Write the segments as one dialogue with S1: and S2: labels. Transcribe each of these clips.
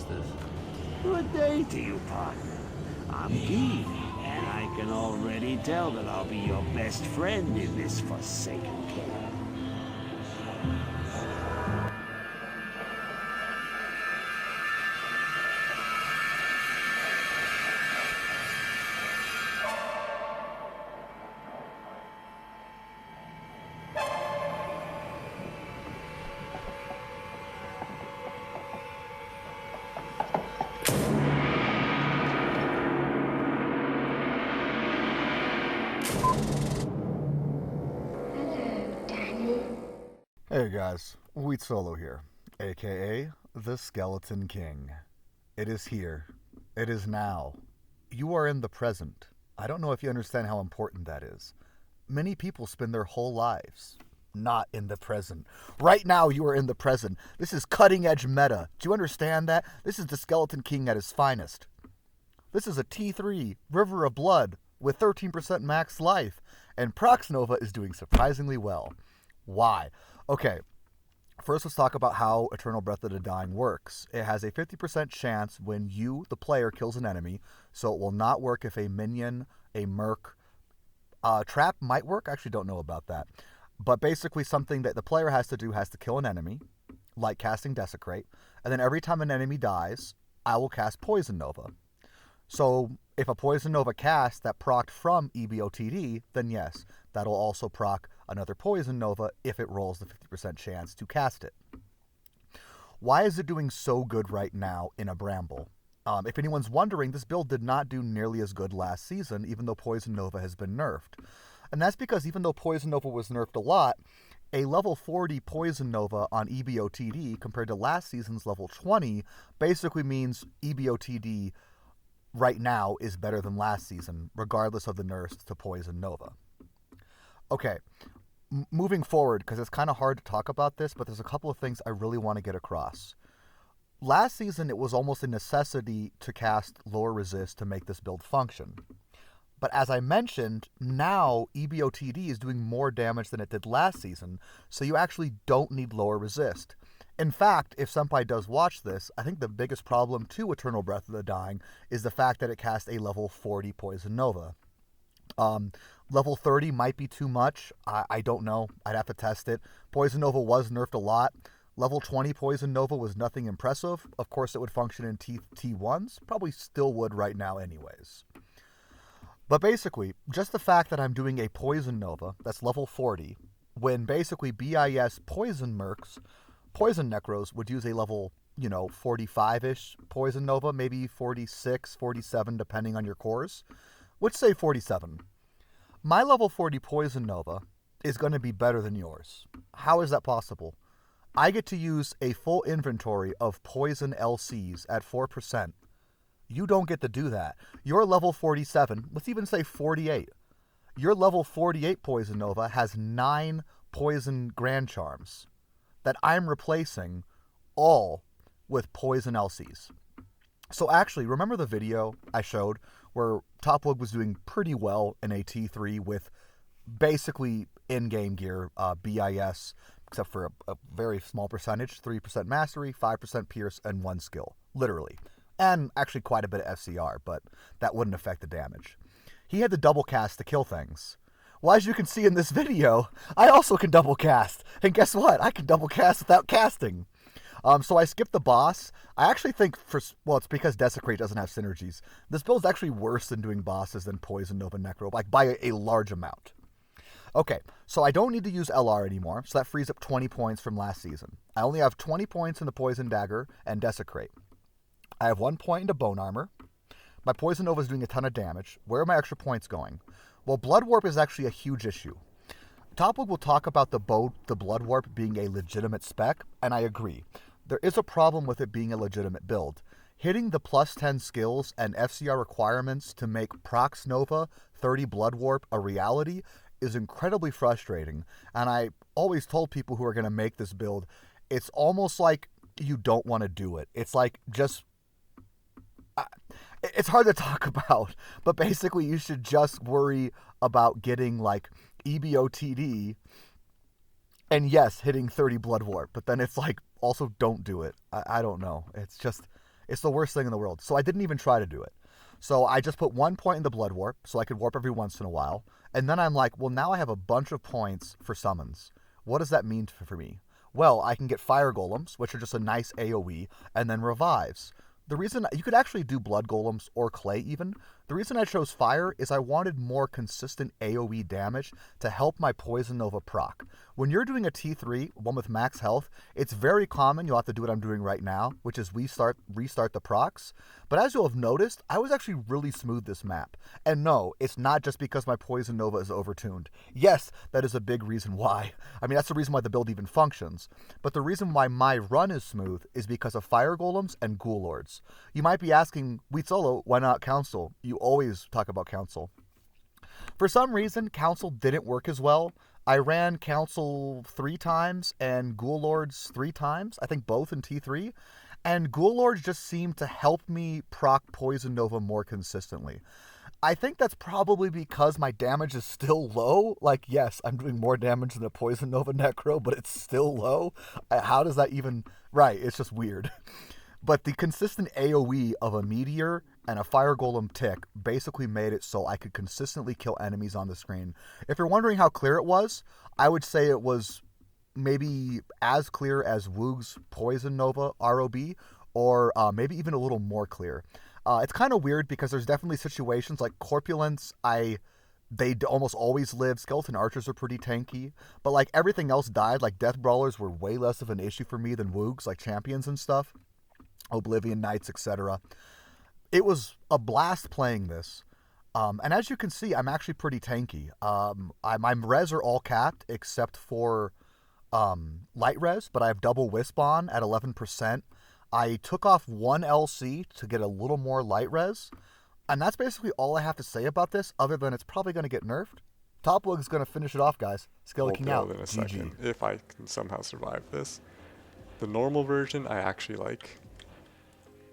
S1: Masters. Good day to you, partner. I'm Guy, and I can already tell that I'll be your best friend in this forsaken cave.
S2: Hey guys, Wheat Solo here, aka the Skeleton King. It is here. It is now. You are in the present. I don't know if you understand how important that is. Many people spend their whole lives not in the present. Right now you are in the present. This is cutting edge meta. Do you understand that? This is the Skeleton King at his finest. This is a T3 River of Blood with 13% max life, and Proxnova is doing surprisingly well. Why? Okay, first let's talk about how Eternal Breath of the Dying works. It has a 50% chance when you, the player, kills an enemy, so it will not work if a minion, a merc, trap might work. I actually don't know about that. But basically something that the player has to do has to kill an enemy, like casting Desecrate, and then every time an enemy dies, I will cast Poison Nova. So if a Poison Nova cast that procced from eBotD, then yes, that'll also proc another Poison Nova if it rolls the 50% chance to cast it. Why is it doing so good right now in a Bramble? If anyone's wondering, this build did not do nearly as good last season, even though Poison Nova has been nerfed. And that's because even though Poison Nova was nerfed a lot, a level 40 Poison Nova on eBotD compared to last season's level 20 basically means eBotD right now is better than last season, regardless of the nerfs to Poison Nova. Okay, moving forward, because it's kind of hard to talk about this, but there's a couple of things I really want to get across. Last season, it was almost a necessity to cast Lower Resist to make this build function. But as I mentioned, now eBotD is doing more damage than it did last season, so you actually don't need Lower Resist. In fact, if Senpai does watch this, I think the biggest problem to Eternal Breath of the Dying is the fact that it casts a level 40 Poison Nova. Level 30 might be too much. I don't know. I'd have to test it. Poison Nova was nerfed a lot. Level 20 Poison Nova was nothing impressive. Of course, it would function in T1s. Probably still would right now anyways. But basically, just the fact that I'm doing a Poison Nova that's level 40, when basically BIS Poison Mercs, Poison Necros would use a level, 45-ish Poison Nova, maybe 46, 47, depending on your cores. Let's say 47. My level 40 Poison Nova is going to be better than yours. How is that possible? I get to use a full inventory of poison LCs at 4%. You don't get to do that. Your level 47, let's even say 48. Your level 48 Poison Nova has 9 poison Grand Charms that I'm replacing all with poison LCs. So actually, remember the video I showed where Topwood was doing pretty well in a T3 with basically in-game gear, BIS, except for a very small percentage, 3% Mastery, 5% Pierce, and 1 skill, literally. And actually quite a bit of FCR, but that wouldn't affect the damage. He had to double cast to kill things. Well, as you can see in this video, I also can double cast. And guess what? I can double cast without casting. So I skipped the boss. I actually think it's because Desecrate doesn't have synergies. This build's actually worse than doing bosses than Poison Nova Necro, like by a large amount. Okay, so I don't need to use LR anymore, so that frees up 20 points from last season. I only have 20 points in the Poison Dagger and Desecrate. I have 1 point into Bone Armor. My Poison Nova is doing a ton of damage. Where are my extra points going? Well, Blood Warp is actually a huge issue. Topwood will talk about the Blood Warp being a legitimate spec, and I agree. There is a problem with it being a legitimate build. Hitting the plus 10 skills and FCR requirements to make Prox Nova 30 Blood Warp a reality is incredibly frustrating, and I always told people who are going to make this build, it's almost like you don't want to do it. It's like just... it's hard to talk about, but basically you should just worry about getting like eBotD and yes, hitting 30 Blood Warp, but then it's like, also don't do it. I don't know. It's just, It's the worst thing in the world. So I didn't even try to do it. So I just put 1 point in the blood warp so I could warp every once in a while. And then I'm like, well, now I have a bunch of points for summons. What does that mean for me? Well, I can get fire golems, which are just a nice AoE, and then revives. The reason you could actually do blood golems or clay even. The reason I chose fire is I wanted more consistent AoE damage to help my Poison Nova proc. When you're doing a T3, one with max health, it's very common you'll have to do what I'm doing right now, which is restart the procs. But as you'll have noticed, I was actually really smooth this map. And no, it's not just because my Poison Nova is overtuned. Yes, that is a big reason why. I mean, that's the reason why the build even functions. But the reason why my run is smooth is because of fire golems and ghoul lords. You might be asking, Wheat Solo, why not Council? You always talk about Council. For some reason, Council didn't work as well. I ran Council 3 times and Ghoul Lords 3 times, I think both in T3, and Ghoul Lords just seemed to help me proc Poison Nova more consistently. I think that's probably because my damage is still low. Like, yes, I'm doing more damage than a Poison Nova Necro, but it's still low. How does that even... Right, it's just weird. But the consistent AoE of a Meteor and a Fire Golem tick basically made it so I could consistently kill enemies on the screen. If you're wondering how clear it was, I would say it was maybe as clear as Woog's Poison Nova ROB, or maybe even a little more clear. It's kind of weird because there's definitely situations like Corpulence, they almost always live. Skeleton Archers are pretty tanky. But like everything else died. Like Death Brawlers were way less of an issue for me than Woogs, like Champions and stuff. Oblivion Knights, etc. It was a blast playing this. And as you can see, I'm actually pretty tanky. My res are all capped except for light res, but I have double wisp on at 11%. I took off 1 LC to get a little more light res. And that's basically all I have to say about this, other than it's probably going to get nerfed. Topwig is going to finish it off, guys. Skeleton King out.
S3: In a
S2: GG.
S3: second, if I can somehow survive this. The normal version, I actually like.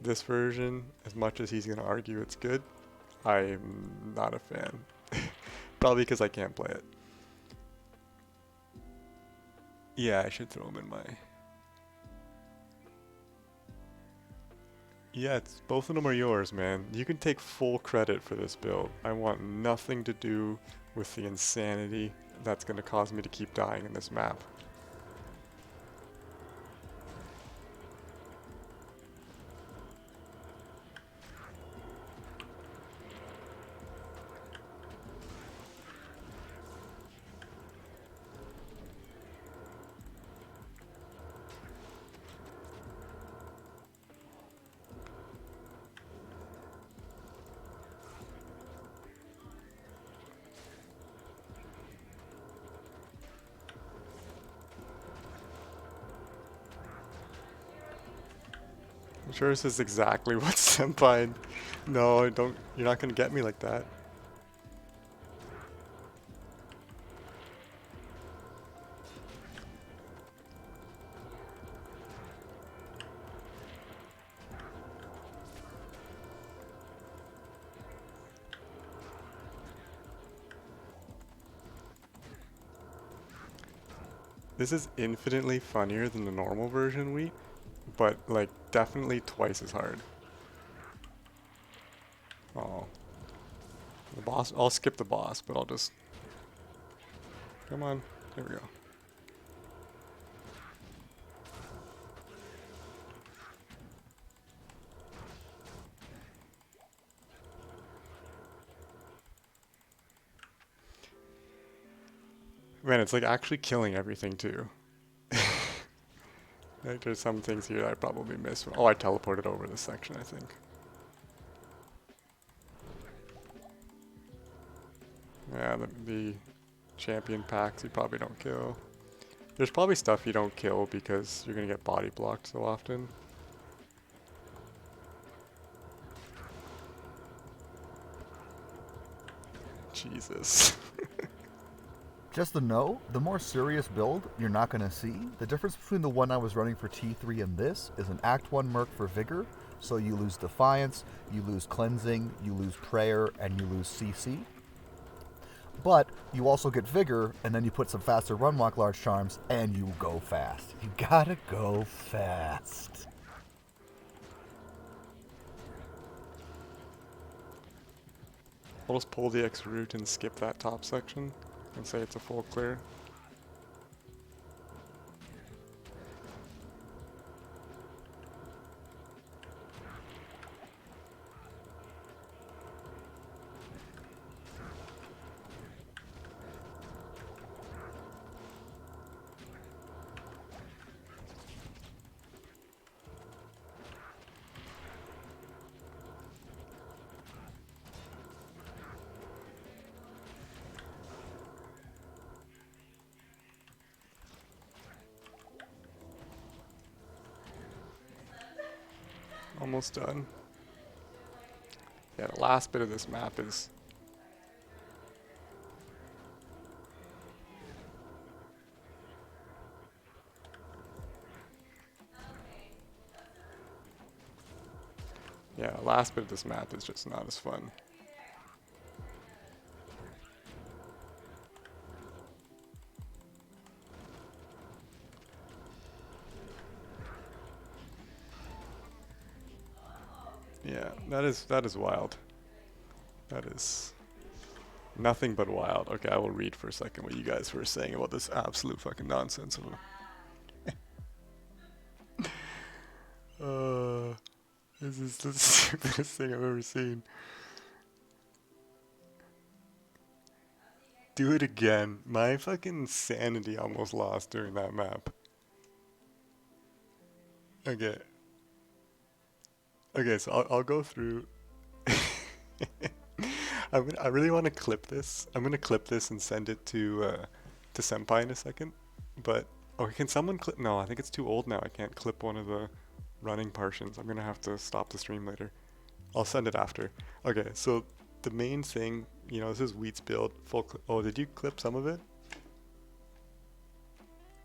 S3: This version, as much as he's going to argue it's good, I'm not a fan. Probably because I can't play it. Yeah, I should throw him in my... Yeah, both of them are yours, man. You can take full credit for this build. I want nothing to do with the insanity that's going to cause me to keep dying in this map. I'm sure this is exactly what Senpai... No, don't. You're not gonna get me like that. This is infinitely funnier than the normal version, but like definitely twice as hard. Oh. The boss, I'll skip the boss, but I'll just... Come on, there we go. Man, it's like actually killing everything too. Like there's some things here that I probably missed. Oh, I teleported over this section, I think. Yeah, the champion packs you probably don't kill. There's probably stuff you don't kill because you're gonna get body blocked so often. Jesus.
S2: Just to know, the more serious build you're not going to see. The difference between the one I was running for T3 and this is an Act 1 Merc for Vigor, so you lose Defiance, you lose Cleansing, you lose Prayer, and you lose CC. But you also get Vigor, and then you put some faster Run Walk Large Charms, and you go fast. You gotta go fast.
S3: I'll just pull the X route and skip that top section and say it's a full clear. Almost done. Yeah, the last bit of this map is... Yeah, the last bit of this map is just not as fun. Yeah, that is wild. That is nothing but wild. Okay, I will read for a second what you guys were saying about this absolute fucking nonsense of this is the stupidest thing I've ever seen. Do it again. My fucking sanity almost lost during that map. Okay. Okay, so I'll go through. I really want to clip this. I'm gonna clip this and send it to Senpai in a second. But okay, can someone clip? No, I think it's too old now. I can't clip one of the running portions. I'm gonna have to stop the stream later. I'll send it after. Okay, so the main thing, you know, this is Wheat's build. Full. Oh, did you clip some of it?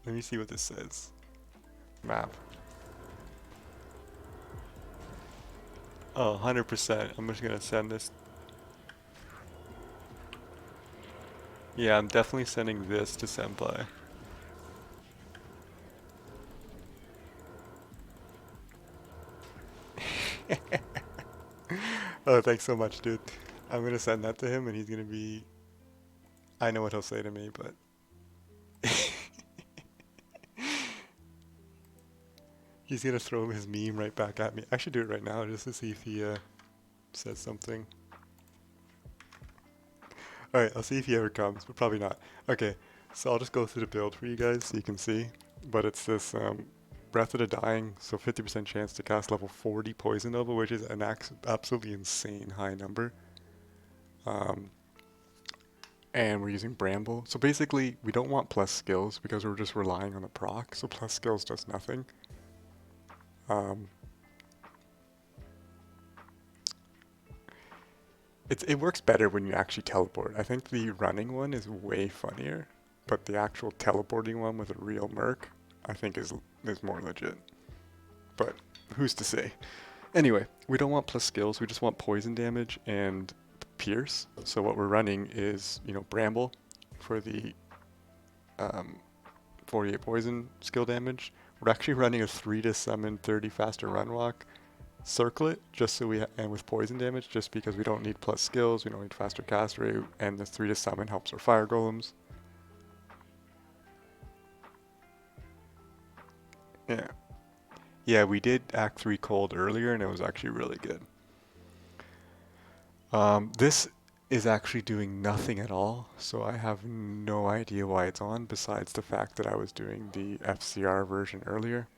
S3: Let me see what this says. Map. Oh, 100%. I'm just gonna send this. Yeah, I'm definitely sending this to Senpai. Oh, thanks so much, dude. I'm gonna send that to him and he's gonna be... I know what he'll say to me, but... He's gonna throw his meme right back at me. I should do it right now just to see if he says something. Alright, I'll see if he ever comes, but probably not. Okay, so I'll just go through the build for you guys so you can see. But it's this Breath of the Dying, so 50% chance to cast level 40 Poison Nova, which is an absolutely insane high number. And we're using Bramble. So basically, we don't want plus skills because we're just relying on the proc, so plus skills does nothing. It works better when you actually teleport. I think the running one is way funnier, but the actual teleporting one with a real merc, I think is more legit. But who's to say? Anyway, we don't want plus skills, we just want poison damage and pierce. So what we're running is, you know, Bramble for the 48 poison skill damage. We're actually running a 3 to summon 30 faster run walk. Circlet just so and with poison damage, just because we don't need plus skills, we don't need faster cast rate, and the 3 to summon helps our fire golems. Yeah, we did Act 3 cold earlier and it was actually really good. This is actually doing nothing at all, so I have no idea why it's on besides the fact that I was doing the FCR version earlier.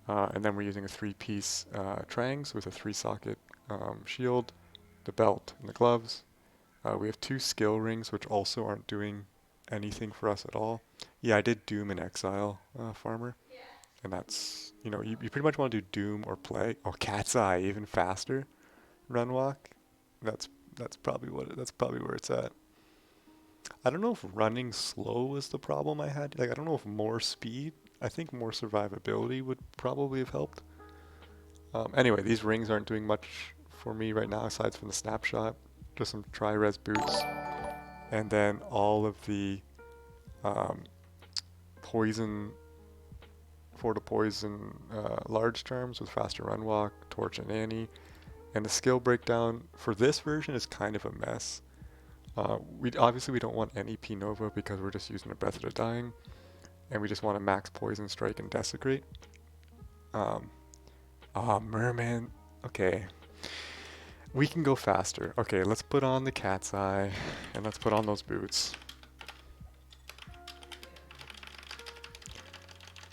S3: And then we're using a 3-piece trangs with a 3-socket shield, the belt, and the gloves. We have 2 skill rings, which also aren't doing anything for us at all. Yeah, I did Doom and Exile Farmer, and that's, you know, you pretty much want to do Doom or Plague. Oh, Cat's Eye, even faster run walk. That's probably where it's at. I don't know if running slow was the problem I had. Like, I don't know if more speed. I think more survivability would probably have helped. Anyway, these rings aren't doing much for me right now aside from the snapshot. Just some tri-res boots. And then all of the poison, 4 to poison large terms with faster run walk, torch and Annie. And the skill breakdown for this version is kind of a mess. We don't want any P Nova because we're just using a Breath of the Dying, and we just want to max Poison Strike and Desecrate. Merman. Okay. We can go faster. Okay, let's put on the Cat's Eye, and let's put on those boots.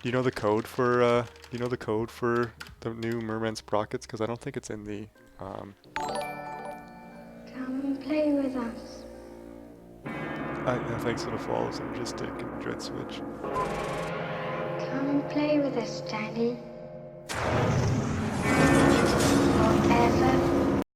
S3: Do you know the code for the new Merman Sprockets? Because I don't think it's in the
S4: Come and play with us.
S3: yeah, thanks for the follow, Synergistic and Dread Switch.
S4: Come and play with us, Daddy. Forever